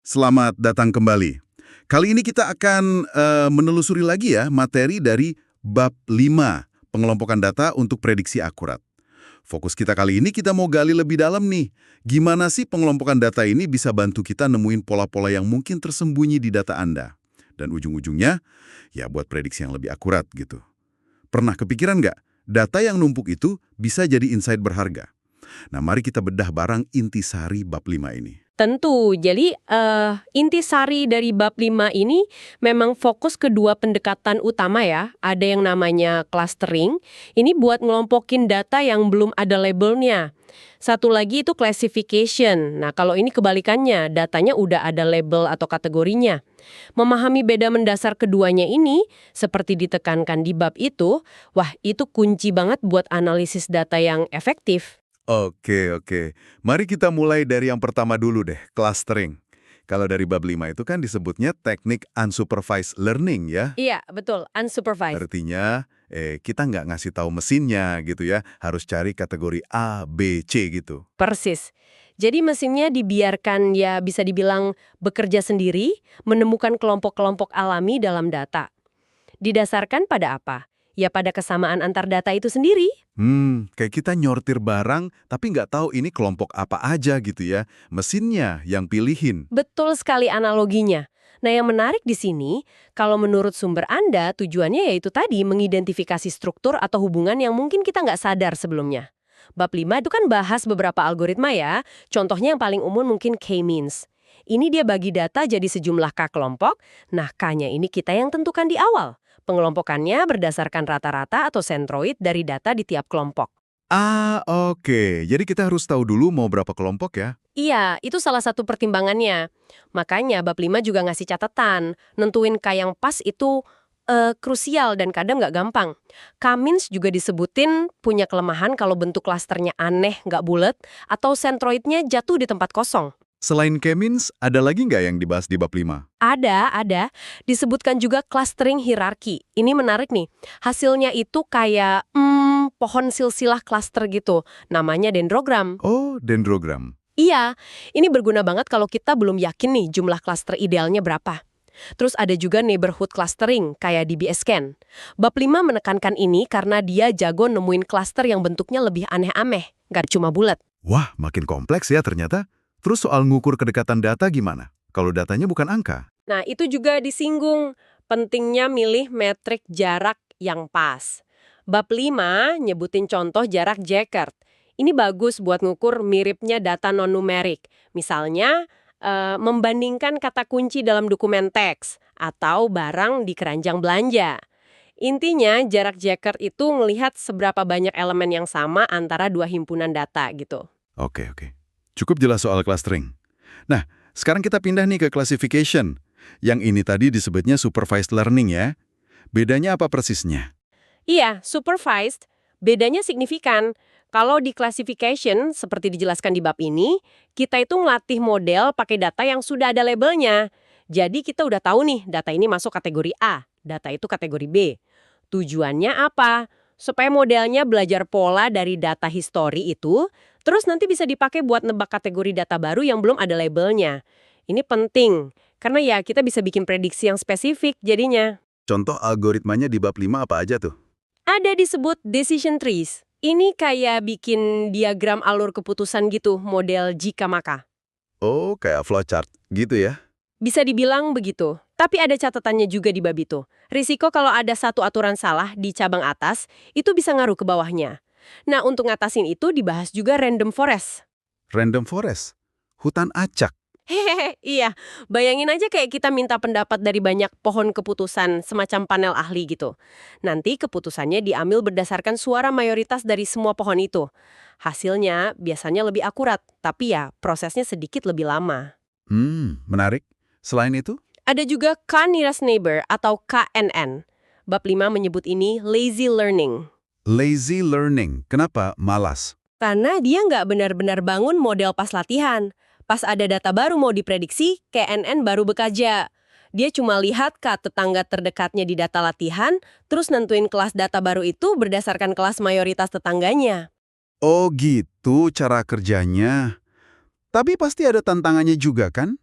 Selamat datang kembali. Kali ini kita akan menelusuri lagi ya materi dari bab 5, pengelompokan data untuk prediksi akurat. Fokus kita kali ini kita mau gali lebih dalam nih. Gimana sih pengelompokan data ini bisa bantu kita nemuin pola-pola yang mungkin tersembunyi di data Anda? Dan ujung-ujungnya, ya buat prediksi yang lebih akurat gitu. Pernah kepikiran nggak? Data yang numpuk itu bisa jadi insight berharga. Nah, mari kita bedah barang intisari bab 5 ini. Tentu, jadi intisari dari bab 5 ini memang fokus ke dua pendekatan utama ya. Ada yang namanya clustering, ini buat ngelompokin data yang belum ada labelnya. Satu lagi itu classification. Nah, kalau ini kebalikannya, datanya udah ada label atau kategorinya. Memahami beda mendasar keduanya ini, seperti ditekankan di bab itu, wah itu kunci banget buat analisis data yang efektif. Oke. Mari kita mulai dari yang pertama dulu deh, clustering. Kalau dari bab 5 itu kan disebutnya teknik unsupervised learning ya. Iya, betul, unsupervised. Artinya, kita nggak ngasih tahu mesinnya gitu ya, harus cari kategori A, B, C gitu. Persis. Jadi mesinnya dibiarkan ya bisa dibilang bekerja sendiri, menemukan kelompok-kelompok alami dalam data. Didasarkan pada apa? Ya pada kesamaan antar data itu sendiri. Kayak kita nyortir barang, tapi nggak tahu ini kelompok apa aja gitu ya. Mesinnya yang pilihin. Betul sekali analoginya. Nah yang menarik di sini, kalau menurut sumber Anda, tujuannya yaitu tadi mengidentifikasi struktur atau hubungan yang mungkin kita nggak sadar sebelumnya. Bab 5 itu kan bahas beberapa algoritma ya, contohnya yang paling umum mungkin K-means. Ini dia bagi data jadi sejumlah K kelompok, nah K-nya ini kita yang tentukan di awal. Pengelompokannya berdasarkan rata-rata atau sentroid dari data di tiap kelompok. Ah, oke. Jadi kita harus tahu dulu mau berapa kelompok ya. Iya, itu salah satu pertimbangannya. Makanya bab 5 juga ngasih catatan, nentuin K yang pas itu krusial dan kadang nggak gampang. K-means juga disebutin punya kelemahan kalau bentuk klasternya aneh, nggak bulat, atau sentroidnya jatuh di tempat kosong. Selain K-means, ada lagi nggak yang dibahas di bab 5? Ada. Disebutkan juga clustering hierarki. Ini menarik nih. Hasilnya itu kayak pohon silsilah cluster gitu. Namanya dendrogram. Oh, dendrogram. Iya, ini berguna banget kalau kita belum yakin nih jumlah cluster idealnya berapa. Terus ada juga neighborhood clustering, kayak DBSCAN. Bab 5 menekankan ini karena dia jago nemuin cluster yang bentuknya lebih aneh-aneh, nggak cuma bulat. Wah, makin kompleks ya ternyata. Terus soal ngukur kedekatan data gimana? Kalau datanya bukan angka. Nah, itu juga disinggung. Pentingnya milih metrik jarak yang pas. Bab 5 nyebutin contoh jarak Jaggard. Ini bagus buat ngukur miripnya data non-numerik. Misalnya, membandingkan kata kunci dalam dokumen teks atau barang di keranjang belanja. Intinya, jarak Jaggard itu melihat seberapa banyak elemen yang sama antara dua himpunan data gitu. Oke. Cukup jelas soal clustering. Nah, sekarang kita pindah nih ke classification. Yang ini tadi disebutnya supervised learning ya. Bedanya apa persisnya? Iya, supervised. Bedanya signifikan. Kalau di classification, seperti dijelaskan di bab ini, kita itu ngelatih model pakai data yang sudah ada labelnya. Jadi kita udah tahu nih, data ini masuk kategori A, data itu kategori B. Tujuannya apa? Supaya modelnya belajar pola dari data histori itu, terus nanti bisa dipakai buat nebak kategori data baru yang belum ada labelnya. Ini penting, karena ya kita bisa bikin prediksi yang spesifik jadinya. Contoh algoritmanya di bab 5 apa aja tuh? Ada disebut decision trees. Ini kayak bikin diagram alur keputusan gitu, model jika maka. Oh, kayak flowchart gitu ya? Bisa dibilang begitu. Tapi ada catatannya juga di bab itu. Risiko kalau ada satu aturan salah di cabang atas, itu bisa ngaruh ke bawahnya. Nah, untuk ngatasin itu dibahas juga random forest. Random forest? Hutan acak? Hehehe, iya. Bayangin aja kayak kita minta pendapat dari banyak pohon keputusan, semacam panel ahli gitu. Nanti keputusannya diambil berdasarkan suara mayoritas dari semua pohon itu. Hasilnya biasanya lebih akurat, tapi ya prosesnya sedikit lebih lama. Menarik. Selain itu? Ada juga K-nearest neighbor atau KNN. Bab 5 menyebut ini lazy learning. Lazy learning. Kenapa malas? Karena dia nggak benar-benar bangun model pas latihan. Pas ada data baru mau diprediksi, KNN baru bekerja. Dia cuma lihat tetangga terdekatnya di data latihan, terus nentuin kelas data baru itu berdasarkan kelas mayoritas tetangganya. Oh gitu cara kerjanya. Tapi pasti ada tantangannya juga kan?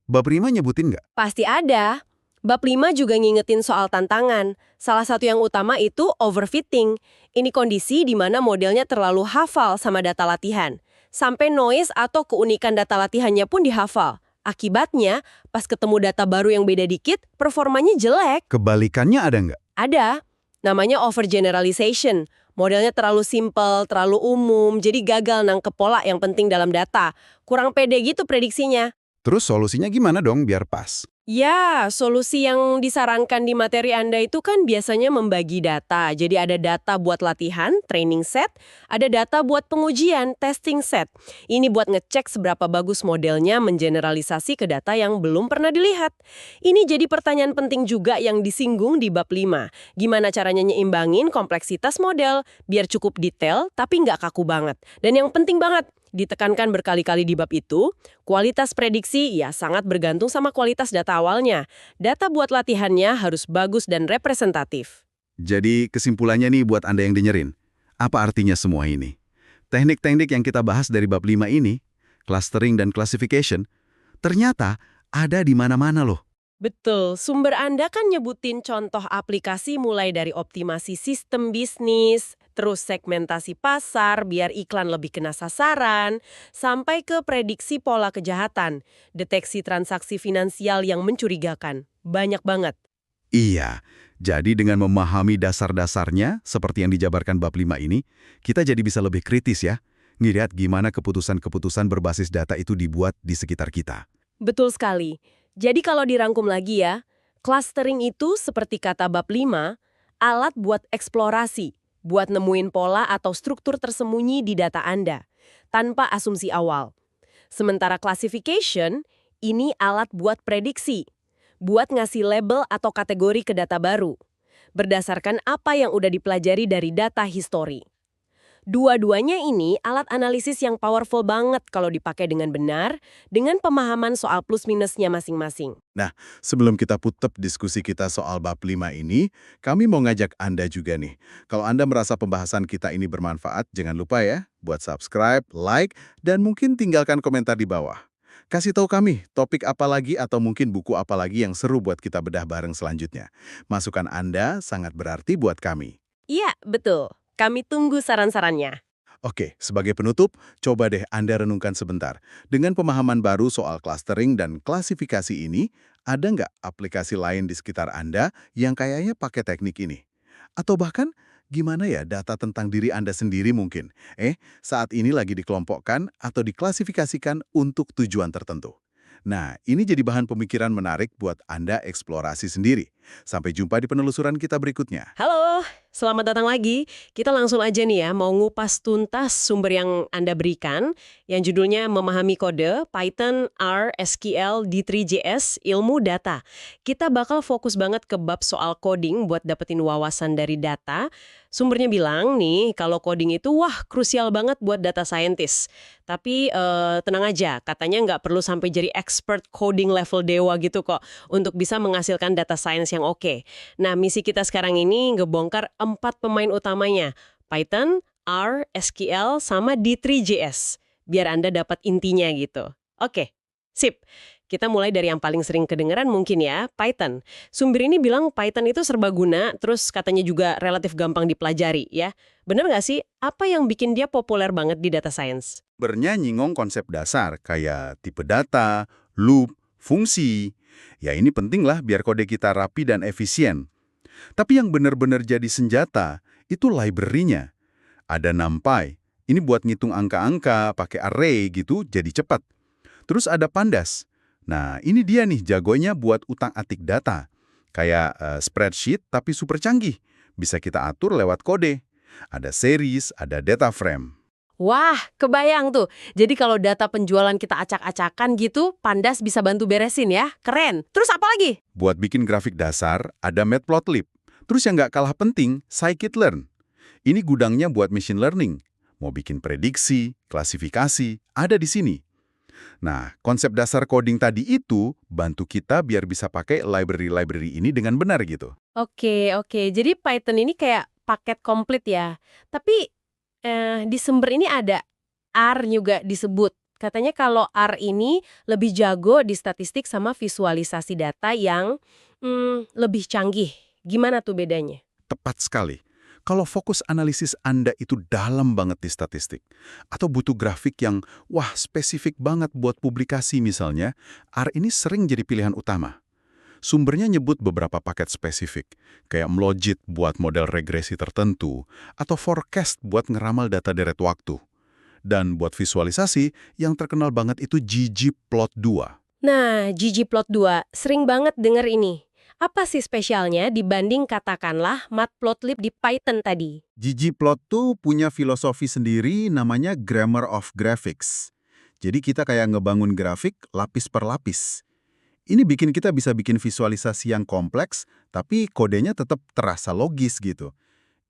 Bab 5 nyebutin nggak? Pasti ada. Bab 5 juga ngingetin soal tantangan. Salah satu yang utama itu overfitting. Ini kondisi di mana modelnya terlalu hafal sama data latihan. Sampai noise atau keunikan data latihannya pun dihafal. Akibatnya, pas ketemu data baru yang beda dikit, performanya jelek. Kebalikannya ada nggak? Ada. Namanya overgeneralization. Modelnya terlalu simple, terlalu umum, jadi gagal nangkep pola yang penting dalam data. Kurang pede gitu prediksinya. Terus solusinya gimana dong biar pas? Ya, solusi yang disarankan di materi Anda itu kan biasanya membagi data. Jadi ada data buat latihan, training set, ada data buat pengujian, testing set. Ini buat ngecek seberapa bagus modelnya mengeneralisasi ke data yang belum pernah dilihat. Ini jadi pertanyaan penting juga yang disinggung di bab 5. Gimana caranya nyeimbangin kompleksitas model, biar cukup detail tapi nggak kaku banget. Dan yang penting banget, ditekankan berkali-kali di bab itu, kualitas prediksi ya sangat bergantung sama kualitas data awalnya. Data buat latihannya harus bagus dan representatif. Jadi kesimpulannya nih buat Anda yang dengerin. Apa artinya semua ini? Teknik-teknik yang kita bahas dari bab 5 ini, clustering dan classification, ternyata ada di mana-mana loh. Betul, sumber Anda kan nyebutin contoh aplikasi mulai dari optimasi sistem bisnis, terus segmentasi pasar biar iklan lebih kena sasaran, sampai ke prediksi pola kejahatan, deteksi transaksi finansial yang mencurigakan. Banyak banget. Iya, jadi dengan memahami dasar-dasarnya, seperti yang dijabarkan bab 5 ini, kita jadi bisa lebih kritis ya, ngelihat gimana keputusan-keputusan berbasis data itu dibuat di sekitar kita. Betul sekali. Jadi kalau dirangkum lagi ya, clustering itu seperti kata bab 5, alat buat eksplorasi, buat nemuin pola atau struktur tersembunyi di data Anda, tanpa asumsi awal. Sementara classification, ini alat buat prediksi, buat ngasih label atau kategori ke data baru, berdasarkan apa yang udah dipelajari dari data histori. Dua-duanya ini alat analisis yang powerful banget kalau dipakai dengan benar, dengan pemahaman soal plus-minusnya masing-masing. Sebelum kita tutup diskusi kita soal bab 5 ini, kami mau ngajak Anda juga nih. Kalau Anda merasa pembahasan kita ini bermanfaat, jangan lupa ya, buat subscribe, like, dan mungkin tinggalkan komentar di bawah. Kasih tahu kami topik apa lagi atau mungkin buku apa lagi yang seru buat kita bedah bareng selanjutnya. Masukan Anda sangat berarti buat kami. Iya, betul. Kami tunggu saran-sarannya. Oke, sebagai penutup, coba deh Anda renungkan sebentar. Dengan pemahaman baru soal clustering dan klasifikasi ini, ada nggak aplikasi lain di sekitar Anda yang kayaknya pakai teknik ini? Atau bahkan, gimana ya data tentang diri Anda sendiri mungkin? Saat ini lagi dikelompokkan atau diklasifikasikan untuk tujuan tertentu. Nah, ini jadi bahan pemikiran menarik buat Anda eksplorasi sendiri. Sampai jumpa di penelusuran kita berikutnya. Halo, selamat datang lagi. Kita langsung aja nih ya, mau ngupas tuntas sumber yang Anda berikan, yang judulnya Memahami Kode, Python, R, SQL, D3JS, Ilmu Data. Kita bakal fokus banget ke bab soal coding buat dapetin wawasan dari data. Sumbernya bilang nih, kalau coding itu krusial banget buat data scientist. Tapi tenang aja, katanya nggak perlu sampai jadi expert coding level dewa gitu kok, untuk bisa menghasilkan data science yang oke. Nah, misi kita sekarang ini ngebongkar 4 pemain utamanya, Python, R, SQL, sama D3JS, biar Anda dapat intinya gitu. Oke, sip. Kita mulai dari yang paling sering kedengeran mungkin ya, Python. Sumber ini bilang Python itu serbaguna, terus katanya juga relatif gampang dipelajari ya. Bener nggak sih? Apa yang bikin dia populer banget di data science? Nyinggung konsep dasar kayak tipe data, loop, fungsi. Ya ini penting lah biar kode kita rapi dan efisien. Tapi yang benar-benar jadi senjata, itu library-nya. Ada NumPy, ini buat ngitung angka-angka, pakai array gitu, jadi cepat. Terus ada Pandas. Nah, ini dia nih jagonya buat utang-atik data. Kayak spreadsheet tapi super canggih. Bisa kita atur lewat kode. Ada series, ada data frame. Wah, kebayang tuh. Jadi kalau data penjualan kita acak-acakan gitu, Pandas bisa bantu beresin ya. Keren. Terus apa lagi? Buat bikin grafik dasar, ada Matplotlib. Terus yang nggak kalah penting, scikit-learn. Ini gudangnya buat machine learning. Mau bikin prediksi, klasifikasi, ada di sini. Nah, konsep dasar coding tadi itu bantu kita biar bisa pakai library-library ini dengan benar gitu. Oke. Jadi Python ini kayak paket komplit ya. Tapi di sumber ini ada R juga disebut. Katanya kalau R ini lebih jago di statistik sama visualisasi data yang lebih canggih. Gimana tuh bedanya? Tepat sekali. Kalau fokus analisis Anda itu dalam banget di statistik, atau butuh grafik yang, wah, spesifik banget buat publikasi misalnya, R ini sering jadi pilihan utama. Sumbernya nyebut beberapa paket spesifik, kayak Mlojit buat model regresi tertentu, atau Forecast buat ngeramal data deret waktu. Dan buat visualisasi, yang terkenal banget itu ggplot2. Nah, ggplot2, sering banget denger ini. Apa sih spesialnya dibanding katakanlah matplotlib di Python tadi? ggplot2 punya filosofi sendiri namanya Grammar of Graphics. Jadi kita kayak ngebangun grafik lapis per lapis. Ini bikin kita bisa bikin visualisasi yang kompleks, tapi kodenya tetap terasa logis gitu.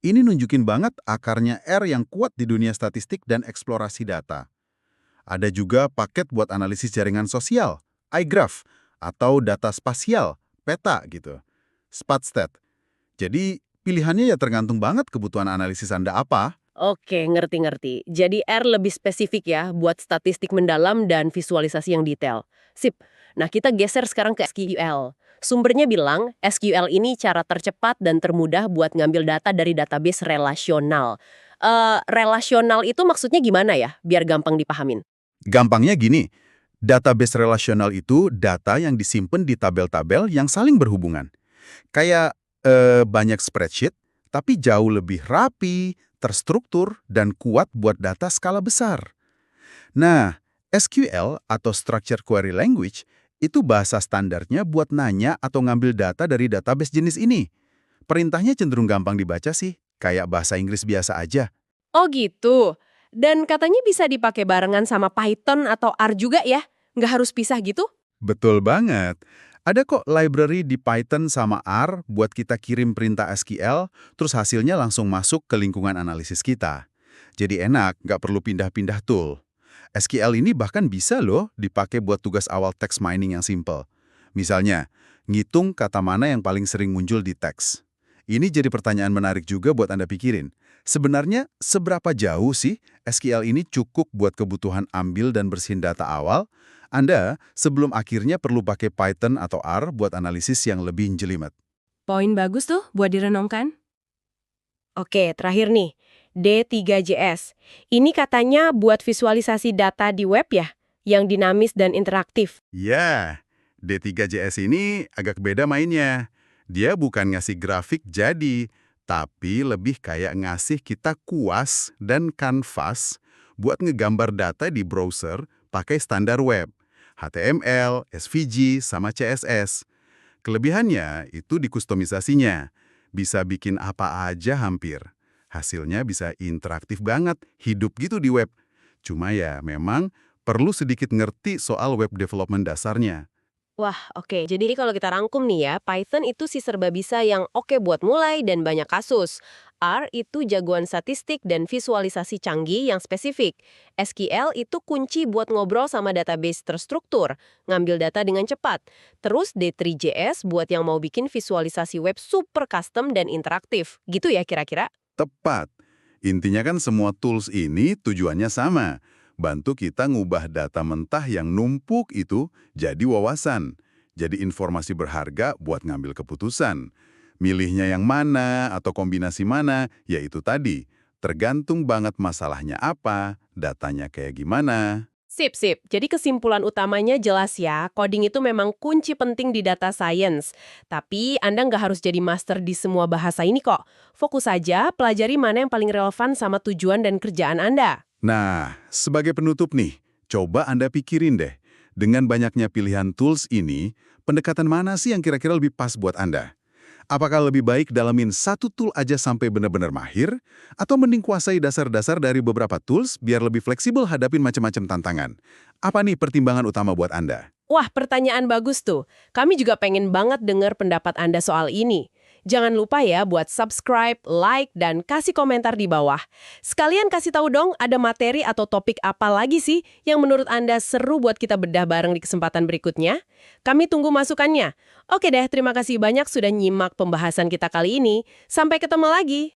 Ini nunjukin banget akarnya R yang kuat di dunia statistik dan eksplorasi data. Ada juga paket buat analisis jaringan sosial, iGraph, atau data spasial, peta gitu, Spatstat. Jadi pilihannya ya tergantung banget kebutuhan analisis Anda apa. Oke, ngerti-ngerti. Jadi R lebih spesifik ya buat statistik mendalam dan visualisasi yang detail. Sip. Nah, kita geser sekarang ke SQL. Sumbernya bilang SQL ini cara tercepat dan termudah buat ngambil data dari database relasional. Relasional itu maksudnya gimana ya? Biar gampang dipahamin. Gampangnya gini, database relasional itu data yang disimpan di tabel-tabel yang saling berhubungan. Kayak banyak spreadsheet, tapi jauh lebih rapi, terstruktur, dan kuat buat data skala besar. Nah, SQL atau Structured Query Language itu bahasa standarnya buat nanya atau ngambil data dari database jenis ini. Perintahnya cenderung gampang dibaca sih, kayak bahasa Inggris biasa aja. Oh gitu. Dan katanya bisa dipakai barengan sama Python atau R juga ya? Nggak harus pisah gitu? Betul banget. Ada kok library di Python sama R buat kita kirim perintah SQL, terus hasilnya langsung masuk ke lingkungan analisis kita. Jadi enak, nggak perlu pindah-pindah tool. SQL ini bahkan bisa loh dipakai buat tugas awal text mining yang simple. Misalnya, ngitung kata mana yang paling sering muncul di teks. Ini jadi pertanyaan menarik juga buat Anda pikirin. Sebenarnya, seberapa jauh sih SQL ini cukup buat kebutuhan ambil dan bersihin data awal? Anda sebelum akhirnya perlu pakai Python atau R buat analisis yang lebih jelimet. Poin bagus tuh buat direnungkan. Oke, terakhir nih. D3JS. Ini katanya buat visualisasi data di web ya? Yang dinamis dan interaktif. Ya, D3JS ini agak beda mainnya. Dia bukan ngasih grafik jadi, tapi lebih kayak ngasih kita kuas dan kanvas buat ngegambar data di browser pakai standar web. HTML, SVG, sama CSS. Kelebihannya itu di kustomisasinya. Bisa bikin apa aja hampir. Hasilnya bisa interaktif banget, hidup gitu di web. Cuma ya memang perlu sedikit ngerti soal web development dasarnya. Wah, oke. Jadi kalau kita rangkum nih ya, Python itu si serba bisa yang oke buat mulai dan banyak kasus. R itu jagoan statistik dan visualisasi canggih yang spesifik. SQL itu kunci buat ngobrol sama database terstruktur, ngambil data dengan cepat. Terus D3JS buat yang mau bikin visualisasi web super custom dan interaktif. Gitu ya kira-kira? Tepat. Intinya kan semua tools ini tujuannya sama. Bantu kita ngubah data mentah yang numpuk itu jadi wawasan. Jadi informasi berharga buat ngambil keputusan. Milihnya yang mana atau kombinasi mana, ya itu tadi. Tergantung banget masalahnya apa, datanya kayak gimana. Sip, sip. Jadi kesimpulan utamanya jelas ya, coding itu memang kunci penting di data science. Tapi Anda nggak harus jadi master di semua bahasa ini kok. Fokus saja, pelajari mana yang paling relevan sama tujuan dan kerjaan Anda. Nah, sebagai penutup nih, coba Anda pikirin deh. Dengan banyaknya pilihan tools ini, pendekatan mana sih yang kira-kira lebih pas buat Anda? Apakah lebih baik dalamin satu tool aja sampai benar-benar mahir? Atau mending kuasai dasar-dasar dari beberapa tools biar lebih fleksibel hadapin macam-macam tantangan? Apa nih pertimbangan utama buat Anda? Wah, pertanyaan bagus tuh. Kami juga pengen banget dengar pendapat Anda soal ini. Jangan lupa ya buat subscribe, like, dan kasih komentar di bawah. Sekalian kasih tahu dong ada materi atau topik apa lagi sih yang menurut Anda seru buat kita bedah bareng di kesempatan berikutnya? Kami tunggu masukannya. Oke deh, terima kasih banyak sudah nyimak pembahasan kita kali ini. Sampai ketemu lagi.